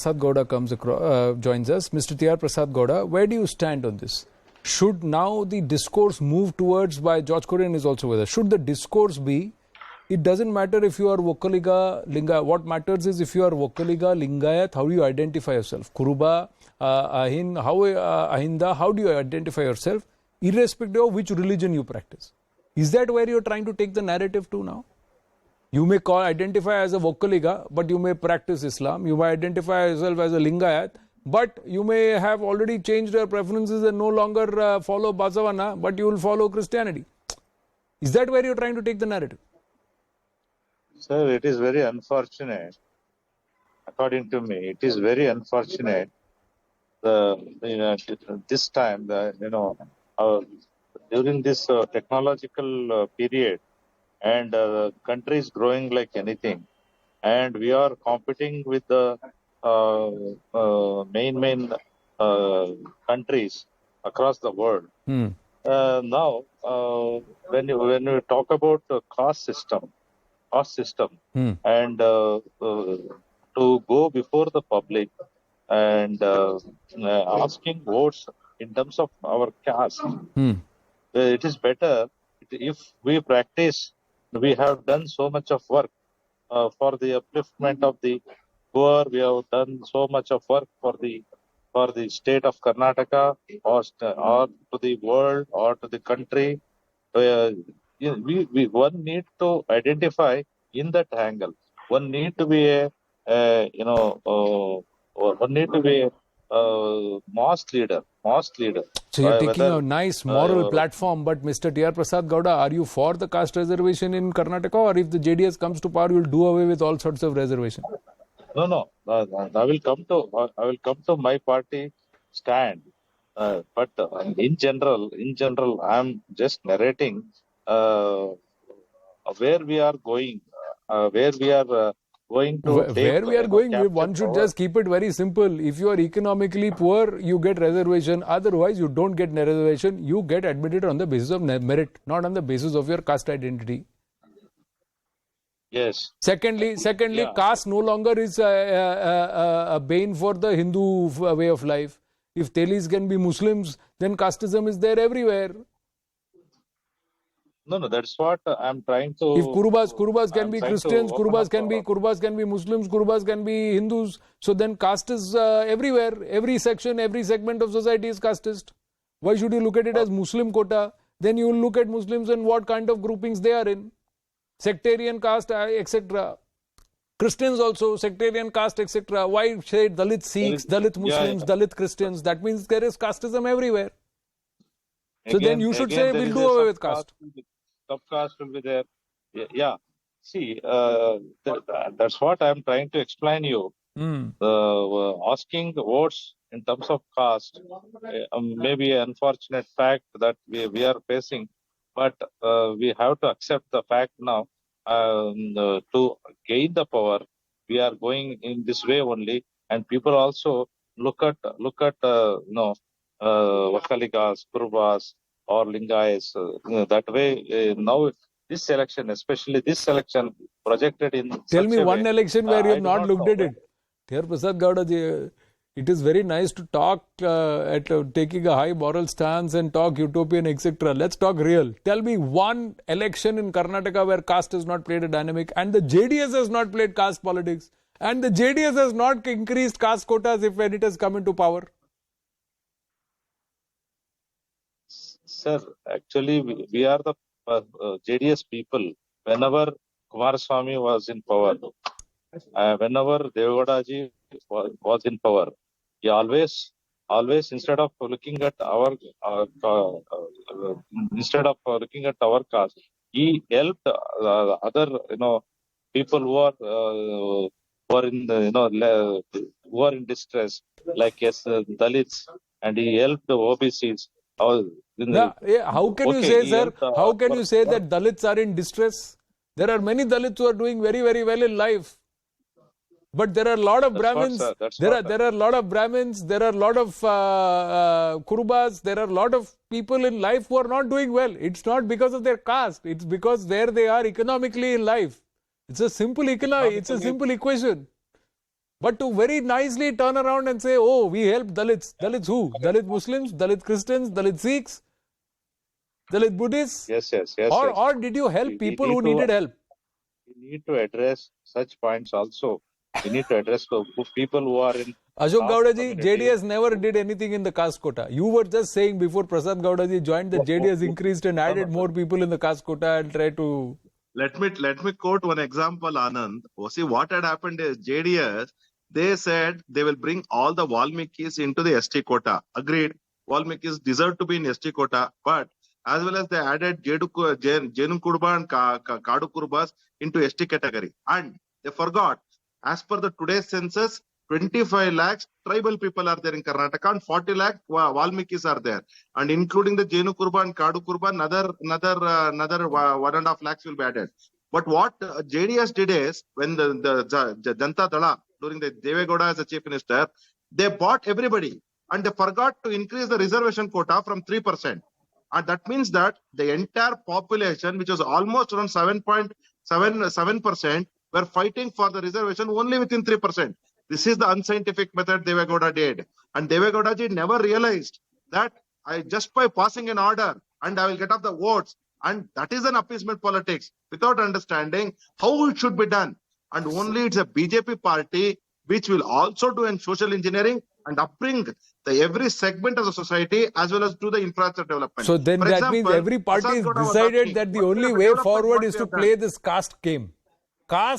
Prasad Gowda joins us. Mr. T.R. Prasad Gowda, where do you stand on this? Should now the discourse move towards, by George Korean is also with us, should the discourse be, it doesn't matter if you are Vokkaliga, Lingayat, what matters is if you are Vokkaliga, Lingayat, how do you identify yourself? Kuruba, Ahinda, how do you identify yourself, irrespective of which religion you practice? Is that where you're trying to take the narrative to now? You may identify as a Vokkaliga, but you may practice Islam. You may identify yourself as a Lingayat, but you may have already changed your preferences and no longer follow Basavana, but you will follow Christianity. Is that where you're trying to take the narrative? Sir, it is very unfortunate. According to me, it is very unfortunate. This time, during this technological period, and country is growing like anything, and we are competing with the main countries across the world. Now, when you talk about caste system, and to go before the public and asking votes in terms of our caste, it is better if we practice. We have done so much of work for the upliftment of the poor. We have done so much of work for the state of Karnataka, or to the world, or to the country. One need to identify in that angle. One need to be mosque leader. So you're taking a nice moral platform, but Mr. T.R. Prasad Gowda, are you for the caste reservation in Karnataka, or if the JDS comes to power, you'll do away with all sorts of reservation? No. I will come to my party stand. But in general, I'm just narrating where we are going, where we are going to. Where we are going, one should just keep it very simple. If you are economically poor, you get reservation. Otherwise, you don't get reservation. You get admitted on the basis of merit, not on the basis of your caste identity. Yes. Secondly, yeah. Caste no longer is a bane for the Hindu way of life. If Telis can be Muslims, then casteism is there everywhere. No, that's what I'm trying to. If Kurubas can be Christians, Kurubas can be Muslims, Kurubas can be Hindus. So then caste is everywhere. Every section, every segment of society is casteist. Why should you look at it as Muslim quota? Then you will look at Muslims and what kind of groupings they are in. Sectarian caste, etc. Christians also, sectarian caste, etc. Why say Dalit Sikhs, Dalit Muslims, Dalit Christians? That means there is casteism everywhere. So then you should say we'll do away with caste. Subcaste will be there. Yeah. See, that's what I'm trying to explain you. Asking votes in terms of caste may be an unfortunate fact that we are facing, but we have to accept the fact now. To gain the power, we are going in this way only, and people also look at Vakkaligas, Kurubas, or Lingayas. That way, now this election, especially this election, projected in. Tell me one election where you have not looked at it. Dear Prasad Gowda, it is very nice to talk at taking a high moral stance and talk utopian, etc. Let's talk real. Tell me one election in Karnataka where caste has not played a dynamic, and the JDS has not played caste politics, and the JDS has not increased caste quotas if when it has come into power. Sir, actually, we are the JDS people. Whenever Kumaraswamy was in power, whenever Devagowdaji was in power, he always instead of looking at our caste, he helped other people who are in distress, like Dalits, and he helped the OBCs. How can you say, sir? How can you say that Dalits are in distress? There are many Dalits who are doing very, very well in life. But there are a lot of Brahmins. There are a lot of Brahmins. There are a lot of Kurubas. There are a lot of people in life who are not doing well. It's not because of their caste. It's because where they are economically in life. It's a simple equation. But to very nicely turn around and say, oh, we helped Dalits. Dalits who? Dalit Muslims, Dalit Christians, Dalit Sikhs, Dalit Buddhists? Yes. Or did you help people who needed help? We need to address such points also. We need to address the people who are in... Ashok Gowda ji, JDS never did anything in the caste quota. You were just saying before Prasad Gowda ji joined that JDS increased and added more people in the caste quota and tried to... Let me quote one example, Anand. See, what had happened is JDS, they said they will bring all the Valmikis into the ST quota. Agreed. Valmikis deserve to be in ST quota, but as well as they added Jenu Kurba and Kadu Kurbas into ST category. And they forgot, as per the today's census, 25 lakhs tribal people are there in Karnataka and 40 lakh Valmikis are there. And including the Jenu Kurba and Kadu Kurba, another 1.5 lakhs will be added. But what JDS did is, when the Janta Dala, during the Deve Gowda as a chief minister, they bought everybody and they forgot to increase the reservation quota from 3%. And that means that the entire population, which was almost around 7.7%, were fighting for the reservation only within 3%. This is the unscientific method Deve Gowda did. And Deve Gowda ji never realized that just by passing an order and I will get off the votes, and that is an appeasement politics without understanding how it should be done. And only it's a BJP party which will also do in social engineering and upbring every segment of the society as well as do the infrastructure development. So then that means every party has decided that the only way forward is to play this caste game. Caste